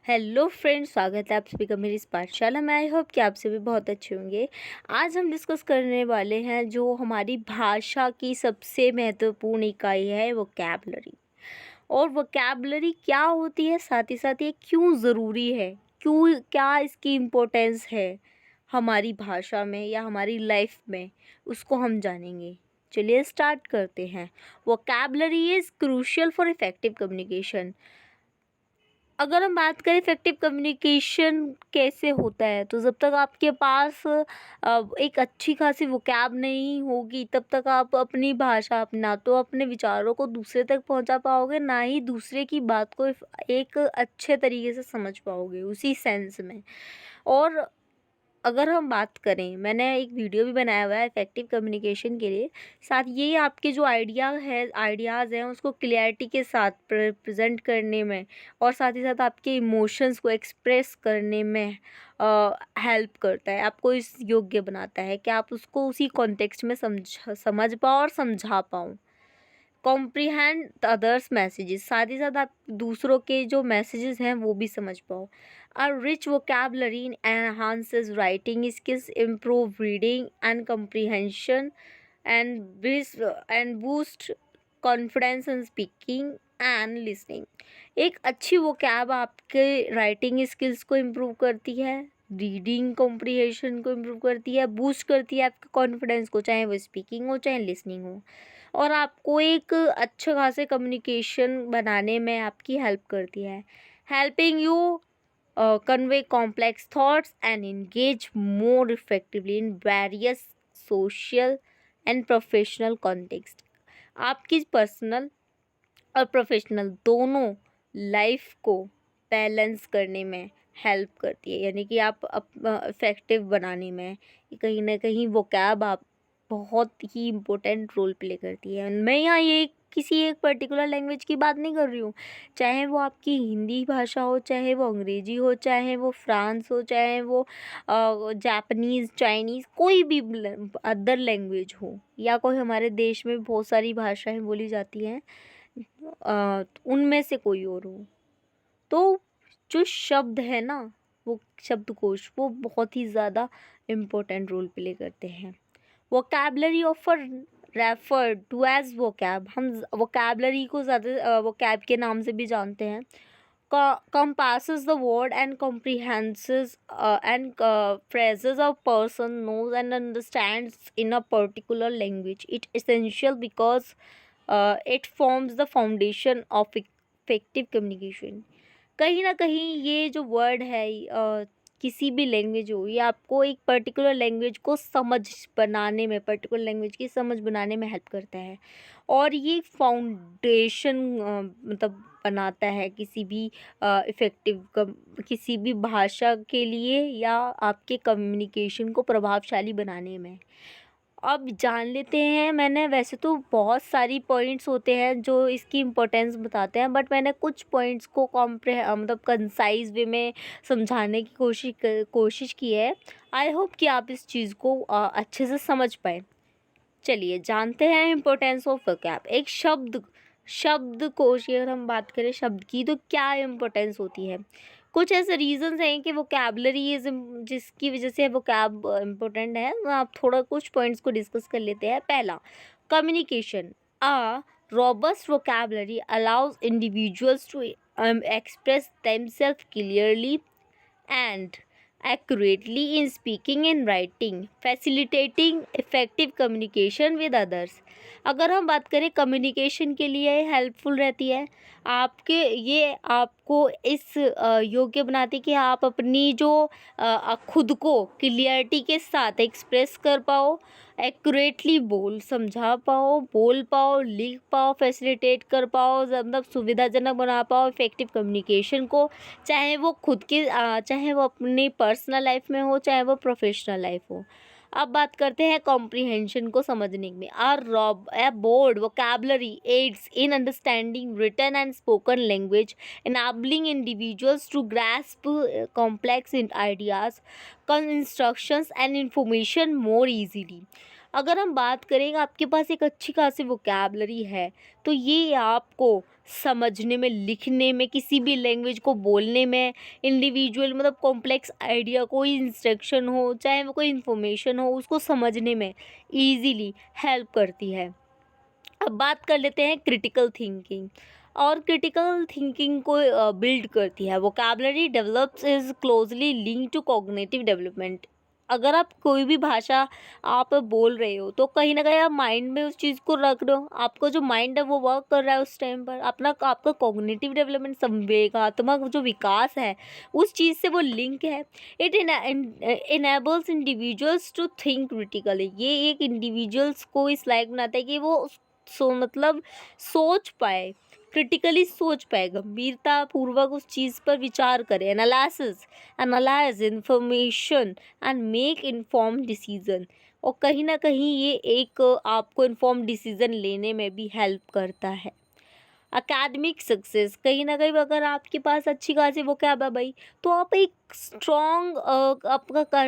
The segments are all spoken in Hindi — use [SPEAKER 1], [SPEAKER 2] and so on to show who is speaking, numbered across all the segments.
[SPEAKER 1] हेलो फ्रेंड्स, स्वागत है आप सभी का मेरी इस पाठशाला में। आई होप कि आप सभी बहुत अच्छे होंगे। आज हम डिस्कस करने वाले हैं जो हमारी भाषा की सबसे महत्वपूर्ण इकाई है, वोकैबलरी। और वोकैबलरी क्या होती है, साथ ही साथ ये क्यों ज़रूरी है, क्यों, क्या इसकी इम्पोर्टेंस है हमारी भाषा में या हमारी लाइफ में, उसको हम जानेंगे। चलिए स्टार्ट करते हैं। Vocabulary is crucial for effective communication. अगर हम बात करें इफ़ेक्टिव कम्युनिकेशन कैसे होता है, तो जब तक आपके पास एक अच्छी खासी वोकैब नहीं होगी, तब तक आप अपनी भाषा, ना तो अपने विचारों को दूसरे तक पहुंचा पाओगे, ना ही दूसरे की बात को एक अच्छे तरीके से समझ पाओगे उसी सेंस में। और अगर हम बात करें, मैंने एक वीडियो भी बनाया हुआ है इफ़ेक्टिव कम्युनिकेशन के लिए। साथ ये आपके जो आइडियाज़ हैं उसको क्लियरिटी के साथ प्रेज़ेंट करने में, और साथ ही साथ आपके इमोशंस को एक्सप्रेस करने में हेल्प करता है, आपको इस योग्य बनाता है कि आप उसको उसी कॉन्टेक्स्ट में समझ पाओ और समझा पाओ। कॉम्प्रिहेंड अदर्स मैसेजेस, साथ ही साथ आप दूसरों के जो मैसेजेस हैं वो भी समझ पाओ। A rich vocabulary enhances writing skills, improve reading and comprehension and boost confidence in speaking and listening. एक अच्छी वोकैब आपके राइटिंग स्किल्स को इम्प्रूव करती है, रीडिंग कॉम्प्रिहेंशन को इम्प्रूव करती है, बूस्ट करती है आपके कॉन्फिडेंस को, चाहे वो स्पीकिंग हो चाहे लिसनिंग हो, और आपको एक अच्छे खासे कम्युनिकेशन बनाने में आपकी हेल्प करती है। Helping you convey complex thoughts and engage more effectively in various social and professional context। आपकी पर्सनल और प्रोफेशनल दोनों लाइफ को बैलेंस करने में हेल्प करती है, यानी कि आप इफ़ेक्टिव बनाने में कहीं ना कहीं वोकैब आप बहुत ही इम्पोर्टेंट रोल प्ले करती है। मैं यहाँ ये किसी एक पर्टिकुलर लैंग्वेज की बात नहीं कर रही हूँ, चाहे वो आपकी हिंदी भाषा हो, चाहे वो अंग्रेजी हो, चाहे वो फ्रांस हो, चाहे वो जापानीज़, चाइनीज़, कोई भी अदर लैंग्वेज हो, या कोई हमारे देश में बहुत सारी भाषाएं बोली जाती हैं, उनमें से कोई और हो, तो जो शब्द है ना, वो शब्दकोश वो बहुत ही ज़्यादा इम्पोर्टेंट रोल प्ले करते हैं। वोकैबलरी ऑफर रेफर टू एज वोकैब, हम वोकैबलरी को ज़्यादा वोकैब के नाम से भी जानते हैं। compasses the word and comprehenses and phrases a person knows and understands in a particular language. It essential because it forms the foundation of effective communication। कहीं ना कहीं ये जो वर्ड है, किसी भी लैंग्वेज हो, ये आपको एक पर्टिकुलर लैंग्वेज को समझ बनाने में, पर्टिकुलर लैंग्वेज की समझ बनाने में हेल्प करता है, और ये फाउंडेशन मतलब बनाता है किसी भी इफ़ेक्टिव किसी भी भाषा के लिए, या आपके कम्युनिकेशन को प्रभावशाली बनाने में। अब जान लेते हैं, मैंने वैसे तो बहुत सारी पॉइंट्स होते हैं जो इसकी इम्पोर्टेंस बताते हैं, बट मैंने कुछ पॉइंट्स को मतलब कंसाइज वे में समझाने की कोशिश की है। आई होप कि आप इस चीज़ को अच्छे से समझ पाए। चलिए जानते हैं इम्पोर्टेंस ऑफ वोकैब। एक शब्दकोश की अगर हम बात करें शब्द की, तो क्या इम्पोर्टेंस होती है। कुछ ऐसे रीजंस हैं कि वोकैबलरी इज जिसकी वजह से वोकैब इम्पोर्टेंट है। आप थोड़ा कुछ पॉइंट्स को डिस्कस कर लेते हैं। पहला, communication. A robust vocabulary allows individuals to express themselves clearly and accurately in speaking and writing, facilitating effective communication with others। अगर हम बात करें कम्युनिकेशन के लिए हेल्पफुल रहती है, ये आपको इस योग्य बनाती है कि आप अपनी जो खुद को क्लियरिटी के साथ एक्सप्रेस कर पाओ, एक्यूरेटली समझा पाओ, बोल पाओ, लिख पाओ, फैसिलिटेट कर पाओ, मतलब सुविधाजनक बना पाओ इफ़ेक्टिव कम्युनिकेशन को, चाहे वो अपनी पर्सनल लाइफ में हो, चाहे वो प्रोफेशनल लाइफ हो। अब बात करते हैं कॉम्प्रिहेंशन को समझने में। A broad vocabulary aids in understanding written and spoken language, enabling individuals to grasp complex ideas, instructions and information more easily। अगर हम बात करें आपके पास एक अच्छी खासी वोकैबलरी है, तो ये आपको समझने में, लिखने में, किसी भी लैंग्वेज को बोलने में, इंडिविजुअल मतलब कॉम्प्लेक्स आइडिया, कोई इंस्ट्रक्शन हो, चाहे वो कोई इन्फॉर्मेशन हो, उसको समझने में ईज़िली हेल्प करती है। अब बात कर लेते हैं क्रिटिकल थिंकिंग, और क्रिटिकल थिंकिंग को बिल्ड करती है। Vocabulary develops is closely linked to cognitive development. अगर आप कोई भी भाषा आप बोल रहे हो, तो कहीं ना कहीं आप माइंड में उस चीज़ को रख रहे हो, आपका जो माइंड है वो वर्क कर रहा है उस टाइम पर, अपना आपका कॉग्निटिव डेवलपमेंट, संवेगात्मक जो विकास है उस चीज़ से वो लिंक है। It enables individuals to think critically. ये एक इंडिविजुअल्स को इस लायक बनाता है कि वो मतलब सोच पाए, क्रिटिकली सोच पाए, गंभीरता पूर्वक उस चीज़ पर विचार करे, analyse information and make inform decision. और कहीं ना कहीं ये एक आपको इन्फॉर्म डिसीजन लेने में भी हेल्प करता है। एकेडमिक सक्सेस, कहीं ना कहीं अगर आपके पास अच्छी खासी वोकैब है भाई, तो आप एक स्ट्रॉन्ग आपका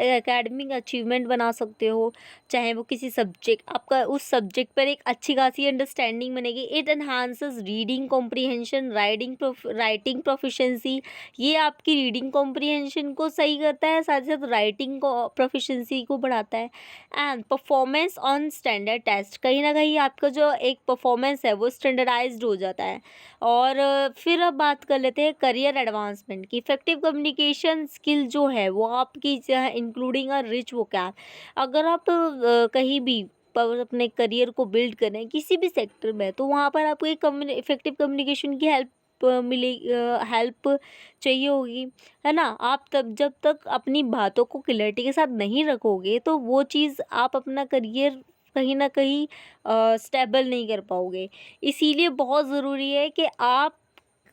[SPEAKER 1] एकेडमिक अचीवमेंट बना सकते हो। चाहे वो किसी सब्जेक्ट, आपका उस सब्जेक्ट पर एक अच्छी खासी अंडरस्टैंडिंग बनेगी। It enhances reading comprehension, writing proficiency. ये आपकी रीडिंग कॉम्प्रिहेंशन को सही करता है, साथ ही साथ राइटिंग को प्रोफिशेंसी को बढ़ाता है। And performance on standard test, कहीं ना कहीं आपका जो एक परफॉर्मेंस है वो स्टैंडर्डाइज्ड हो जाता है। और फिर अब बात कर लेते हैं करियर एडवांसमेंट की। इफेक्टिव कम्युनिकेशन स्किल जो है वो आपकी इंक्लूडिंग अ रिच वोकैब। अगर आप कहीं भी अपने करियर को बिल्ड करें किसी भी सेक्टर में, तो वहाँ पर आपको एक इफेक्टिव कम्युनिकेशन की हेल्प मिले हेल्प चाहिए होगी, है ना। आप तब जब तक अपनी बातों को क्लैरिटी के साथ नहीं रखोगे, तो वो चीज़ आप अपना करियर कहीं ना कहीं स्टेबल नहीं कर पाओगे। इसीलिए बहुत ज़रूरी है कि आप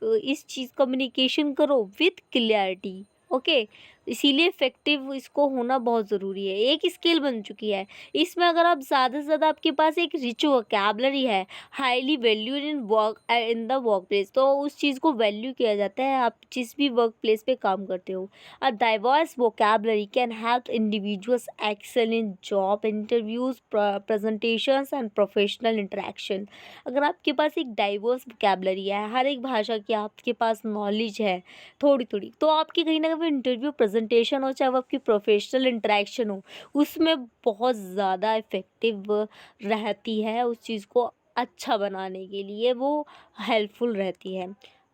[SPEAKER 1] इस चीज़ कम्युनिकेशन करो विथ क्लियरिटी। ओके, इसीलिए इफेक्टिव इसको होना बहुत ज़रूरी है, एक स्किल बन चुकी है। इसमें अगर आप ज़्यादा से ज़्यादा आपके पास एक रिच वोकैबुलरी है, highly valued in the work place, तो उस चीज़ को वैल्यू किया जाता है आप जिस भी वर्क प्लेस पे काम करते हो। A diverse vocabulary can help individuals excel in job interviews, presentations and professional interaction. अगर आपके पास एक डाइवर्स वोकैबुलरी है, हर एक भाषा की आपके पास नॉलेज है थोड़ी थोड़ी, तो आपकी कहीं ना कहीं इंटरव्यू प्रेजेंटेशन हो, चाहे वो आपकी प्रोफेशनल इंटरेक्शन हो, उसमें बहुत ज़्यादा इफ़ेक्टिव रहती है। उस चीज़ को अच्छा बनाने के लिए वो हेल्पफुल रहती है।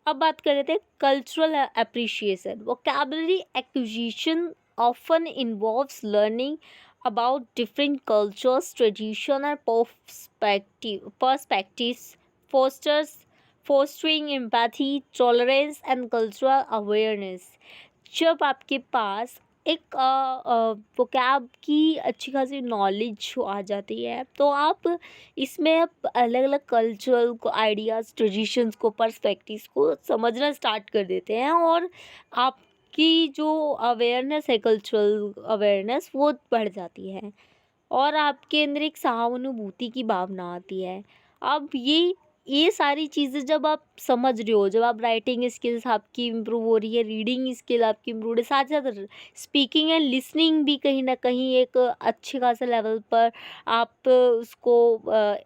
[SPEAKER 1] अब बात कर लेते हैं cultural appreciation. Vocabulary acquisition often involves learning about different cultures, tradition and perspectives, fosters fostering empathy, tolerance and cultural awareness। जब आपके पास एक वोकैब की अच्छी खासी नॉलेज आ जाती है, तो आप इसमें आप अलग अलग कल्चरल को आइडियाज़, ट्रेडिशंस को, पर्सपेक्टिव्स को समझना स्टार्ट कर देते हैं, और आपकी जो अवेयरनेस है, कल्चरल अवेयरनेस, वो बढ़ जाती है और आपके अंदर एक सहानुभूति की भावना आती है। अब ये सारी चीज़ें जब आप समझ रहे हो, जब आप राइटिंग स्किल्स आपकी इम्प्रूव हो रही है, रीडिंग स्किल आपकी इम्प्रूव हो रही है, साथ ही साथ स्पीकिंग एंड लिसनिंग भी कहीं ना कहीं एक अच्छे खासे लेवल पर आप उसको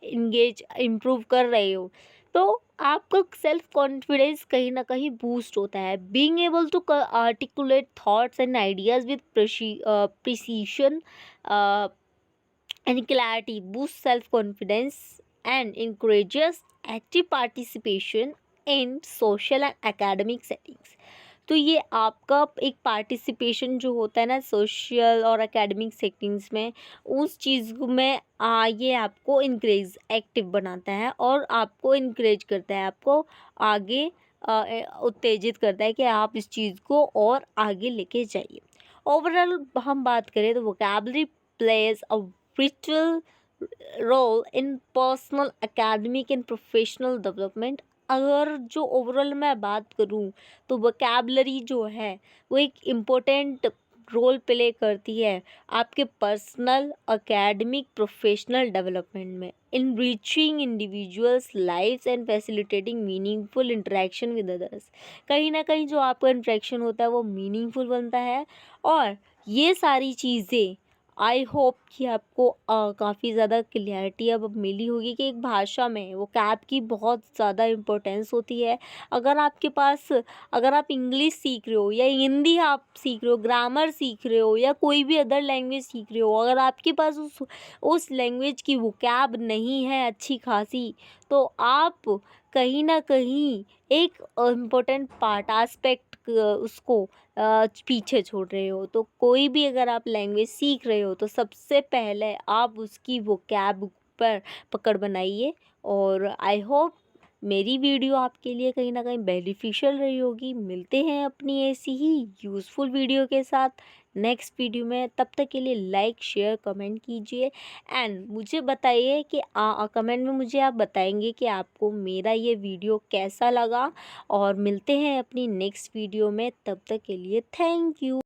[SPEAKER 1] इंगेज इम्प्रूव कर रहे हो, तो आपका सेल्फ कॉन्फिडेंस कहीं ना कहीं बूस्ट होता है। Being able to articulate thoughts and ideas with precision and clarity boosts self-confidence and encourages active participation in social and academic settings। तो ये आपका एक पार्टिसिपेशन जो होता है ना सोशल और एकेडमिक सेटिंग्स में, उस चीज़ में ये आपको इंक्रेज एक्टिव बनाता है और आपको इंक्रेज करता है, आपको आगे उत्तेजित करता है कि आप इस चीज़ को और आगे लेके जाइए। ओवरऑल हम बात करें तो vocabulary plays a vital role in personal, academic and professional development। अगर जो ओवरऑल मैं बात करूँ, तो वोकैबुलरी जो है वो एक इम्पोर्टेंट रोल प्ले करती है आपके पर्सनल, एकेडमिक, प्रोफेशनल डेवलपमेंट में, enriching individuals lifes and facilitating meaningful interaction with others. कहीं ना कहीं जो आपका इंटरेक्शन होता है वो मीनिंगफुल बनता है, और ये सारी चीज़ें आई होप कि आपको काफ़ी ज़्यादा क्लियरिटी अब मिली होगी कि एक भाषा में वो कैब की बहुत ज़्यादा इम्पोर्टेंस होती है। अगर आपके पास अगर आप इंग्लिश सीख रहे हो या हिंदी आप सीख रहे हो, ग्रामर सीख रहे हो या कोई भी अदर लैंग्वेज सीख रहे हो, अगर आपके पास उस लैंग्वेज की वोकैब नहीं है अच्छी खासी, तो आप कहीं न कहीं एक इम्पोर्टेंट पार्ट एस्पेक्ट उसको पीछे छोड़ रहे हो। तो कोई भी अगर आप लैंग्वेज सीख रहे हो तो सबसे पहले आप उसकी वोकैब पर पकड़ बनाइए। और आई होप मेरी वीडियो आपके लिए कहीं न कहीं बेनिफिशियल रही होगी। मिलते हैं अपनी ऐसी ही यूज़फुल वीडियो के साथ नेक्स्ट वीडियो में। तब तक के लिए लाइक, शेयर, कमेंट कीजिए एंड मुझे बताइए कि कमेंट में मुझे आप बताएँगे कि आपको मेरा ये वीडियो कैसा लगा। और मिलते हैं अपनी नेक्स्ट वीडियो में, तब तक के लिए थैंक यू।